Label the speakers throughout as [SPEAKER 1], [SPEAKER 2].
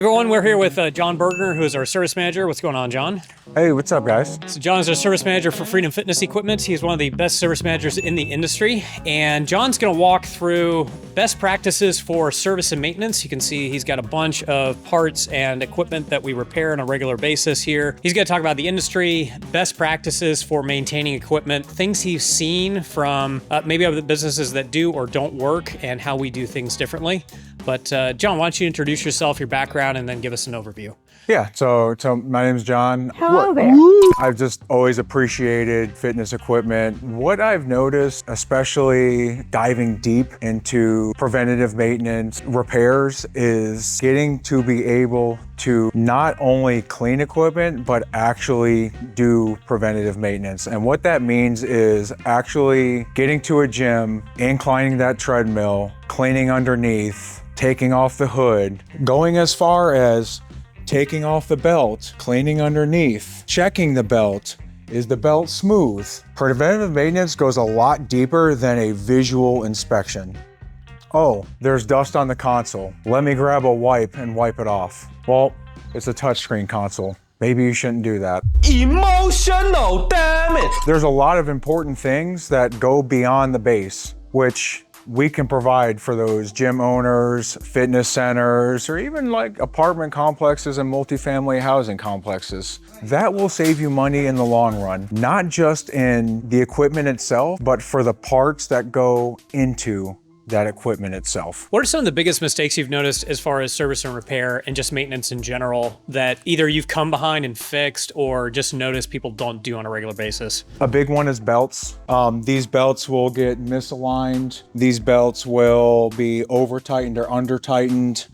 [SPEAKER 1] Everyone, we're here with John Bergner, who is our service manager. What's going on, John?
[SPEAKER 2] Hey, what's up, guys?
[SPEAKER 1] So John is our service manager for Freedom Fitness Equipment. He's one of the best service managers in the industry. And John's going to walk through best practices for service and maintenance. You can see he's got a bunch of parts and equipment that we repair on a regular basis here. He's going to talk about the industry, best practices for maintaining equipment, things he's seen from maybe other businesses that do or don't work, and how we do things differently. But John, why don't you introduce yourself, your background, and then give us an overview.
[SPEAKER 2] Yeah, so my name's John.
[SPEAKER 3] Hello there.
[SPEAKER 2] I've just always appreciated fitness equipment. What I've noticed, especially diving deep into preventative maintenance repairs, is getting to be able to not only clean equipment, but actually do preventative maintenance. And what that means is actually getting to a gym, inclining that treadmill, cleaning underneath, taking off the hood, going as far as taking off the belt, cleaning underneath, checking the belt. Is the belt smooth? Preventative maintenance goes a lot deeper than a visual inspection. Oh, there's dust on the console. Let me grab a wipe and wipe it off. Well, it's a touchscreen console. Maybe you shouldn't do that.
[SPEAKER 4] Emotional damage!
[SPEAKER 2] There's a lot of important things that go beyond the base, which we can provide for those gym owners, fitness centers, or even like apartment complexes and multifamily housing complexes. That will save you money in the long run, not just in the equipment itself, but for the parts that go into that equipment itself.
[SPEAKER 1] What are some of the biggest mistakes you've noticed as far as service and repair and just maintenance in general that either you've come behind and fixed or just noticed people don't do on a regular basis?
[SPEAKER 2] A big one is belts. These belts will get misaligned. These belts will be over tightened or under tightened.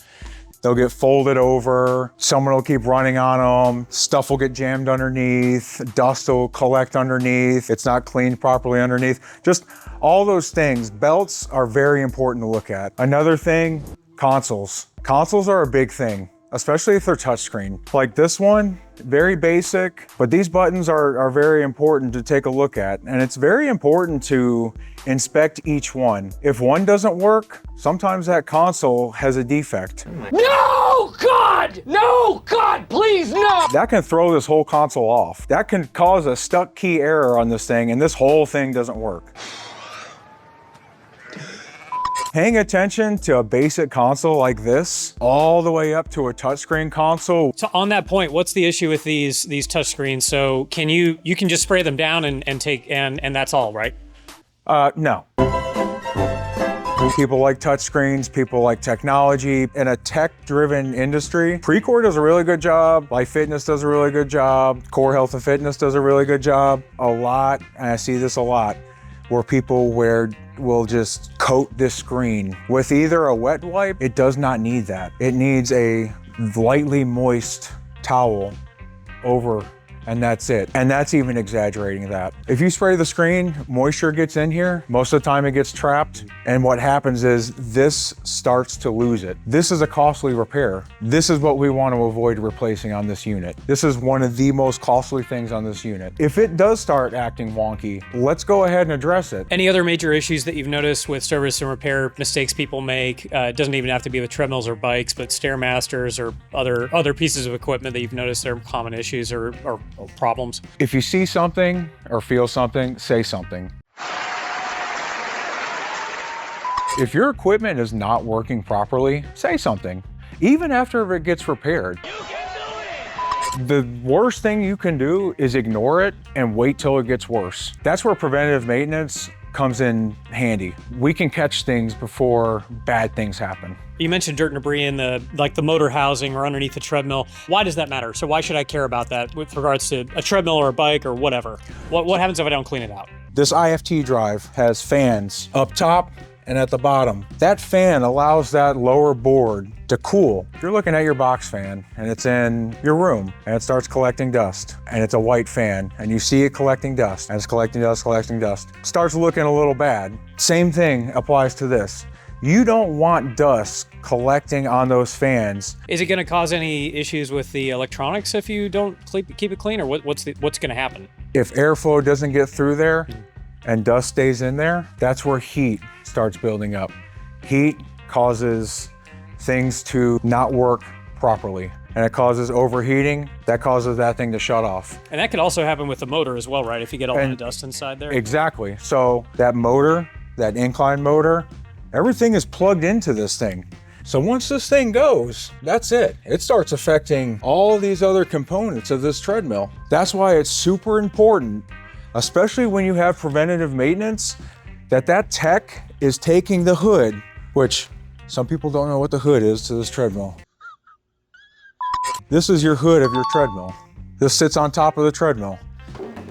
[SPEAKER 2] They'll get folded over, someone will keep running on them, stuff will get jammed underneath, dust will collect underneath, it's not cleaned properly underneath. Just all those things. Belts are very important to look at. Another thing, consoles. Consoles are a big thing, especially if they're touchscreen. Like this one, very basic, but these buttons are very important to take a look at. And it's very important to inspect each one. If one doesn't work, sometimes that console has a defect.
[SPEAKER 4] No, God! No, God, please, no!
[SPEAKER 2] That can throw this whole console off. That can cause a stuck key error on this thing, and this whole thing doesn't work. Paying attention to a basic console like this, all the way up to a touchscreen console.
[SPEAKER 1] So on that point, what's the issue with these touchscreens? So can you can just spray them down and that's all, right?
[SPEAKER 2] No. People like touchscreens, people like technology. In a tech-driven industry, Precor does a really good job, Life Fitness does a really good job, Core Health and Fitness does a really good job. A lot, and I see this a lot, where people will just coat this screen with either a wet wipe. It does not need that. It needs a lightly moist towel over, and that's it. And that's even exaggerating that. If you spray the screen, moisture gets in here. Most of the time it gets trapped. And what happens is this starts to lose it. This is a costly repair. This is what we want to avoid replacing on this unit. This is one of the most costly things on this unit. If it does start acting wonky, let's go ahead and address it.
[SPEAKER 1] Any other major issues that you've noticed with service and repair mistakes people make? It doesn't even have to be with treadmills or bikes, but Stairmasters or other pieces of equipment that you've noticed are common issues or problems?
[SPEAKER 2] If you see something or feel something, say something. If your equipment is not working properly, say something, even after it gets repaired. You can do it! The worst thing you can do is ignore it and wait till it gets worse. That's where preventative maintenance comes in handy. We can catch things before bad things happen.
[SPEAKER 1] You mentioned dirt and debris in the motor housing or underneath the treadmill. Why does that matter? So why should I care about that with regards to a treadmill or a bike or whatever? What happens if I don't clean it out?
[SPEAKER 2] This IFT drive has fans up top and at the bottom. That fan allows that lower board to cool. If you're looking at your box fan and it's in your room and it starts collecting dust and it's a white fan and you see it collecting dust and it's collecting dust, starts looking a little bad. Same thing applies to this. You don't want dust collecting on those fans.
[SPEAKER 1] Is it going to cause any issues with the electronics if you don't keep it clean, or what's going to happen?
[SPEAKER 2] If airflow doesn't get through there and dust stays in there, that's where heat starts building up. Heat causes things to not work properly. And it causes overheating. That causes that thing to shut off.
[SPEAKER 1] And that could also happen with the motor as well, right? If you get all the dust inside there.
[SPEAKER 2] Exactly. So that motor, that incline motor, everything is plugged into this thing. So once this thing goes, that's it. It starts affecting all these other components of this treadmill. That's why it's super important, especially when you have preventative maintenance, that tech is taking the hood, which some people don't know what the hood is to this treadmill. This is your hood of your treadmill. This sits on top of the treadmill.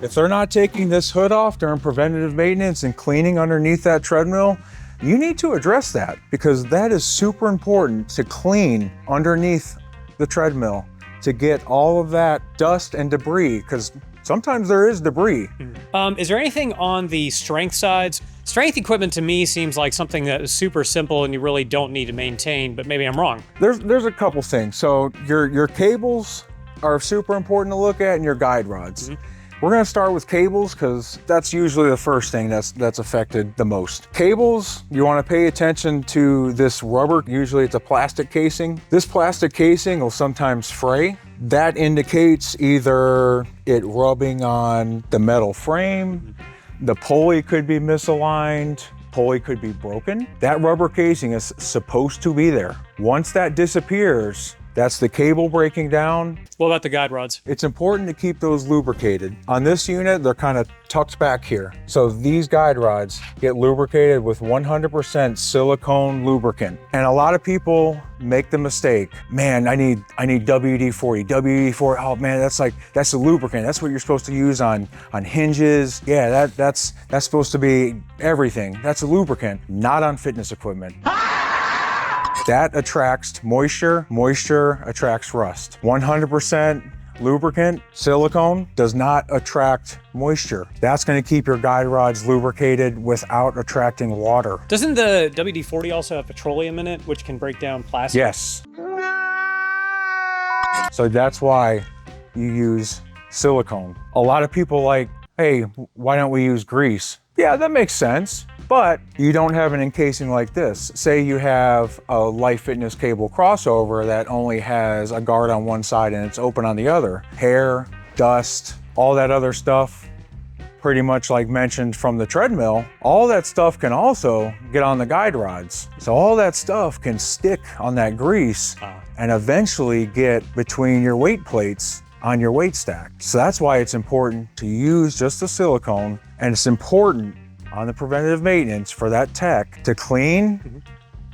[SPEAKER 2] If they're not taking this hood off during preventative maintenance and cleaning underneath that treadmill, you need to address that, because that is super important to clean underneath the treadmill to get all of that dust and debris, because sometimes there is debris.
[SPEAKER 1] Is there anything on the strength sides? Strength equipment to me seems like something that is super simple and you really don't need to maintain, but maybe I'm wrong.
[SPEAKER 2] There's a couple things. So your cables are super important to look at, and your guide rods. We're gonna start with cables because that's usually the first thing that's affected the most. Cables, you wanna pay attention to this rubber. Usually it's a plastic casing. This plastic casing will sometimes fray. That indicates either it rubbing on the metal frame, the pulley could be misaligned, pulley could be broken. That rubber casing is supposed to be there. Once that disappears, that's the cable breaking down.
[SPEAKER 1] What about the guide rods?
[SPEAKER 2] It's important to keep those lubricated. On this unit, they're kind of tucked back here. So these guide rods get lubricated with 100% silicone lubricant. And a lot of people make the mistake, man, I need WD-40. WD-40, oh man, that's a lubricant. That's what you're supposed to use on hinges. Yeah, that's supposed to be everything. That's a lubricant, not on fitness equipment. That attracts moisture, moisture attracts rust. 100% lubricant, silicone, does not attract moisture. That's gonna keep your guide rods lubricated without attracting water.
[SPEAKER 1] Doesn't the WD-40 also have petroleum in it, which can break down plastic?
[SPEAKER 2] Yes. So that's why you use silicone. A lot of people like, hey, why don't we use grease? Yeah, that makes sense. But you don't have an encasing like this. Say you have a Life Fitness cable crossover that only has a guard on one side and it's open on the other. Hair, dust, all that other stuff, pretty much like mentioned from the treadmill, all that stuff can also get on the guide rods. So all that stuff can stick on that grease and eventually get between your weight plates on your weight stack. So that's why it's important to use just the silicone, and it's important on the preventative maintenance for that tech to clean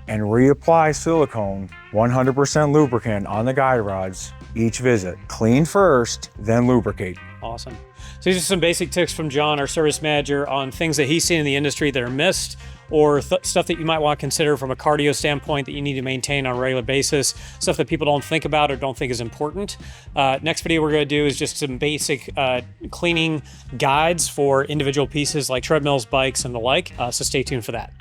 [SPEAKER 2] and reapply silicone, 100% lubricant on the guide rods each visit. Clean first, then lubricate.
[SPEAKER 1] Awesome. So these are some basic tips from John, our service manager, on things that he's seen in the industry that are missed, or stuff that you might want to consider from a cardio standpoint that you need to maintain on a regular basis, stuff that people don't think about or don't think is important. Next video we're going to do is just some basic cleaning guides for individual pieces like treadmills, bikes, and the like. So stay tuned for that.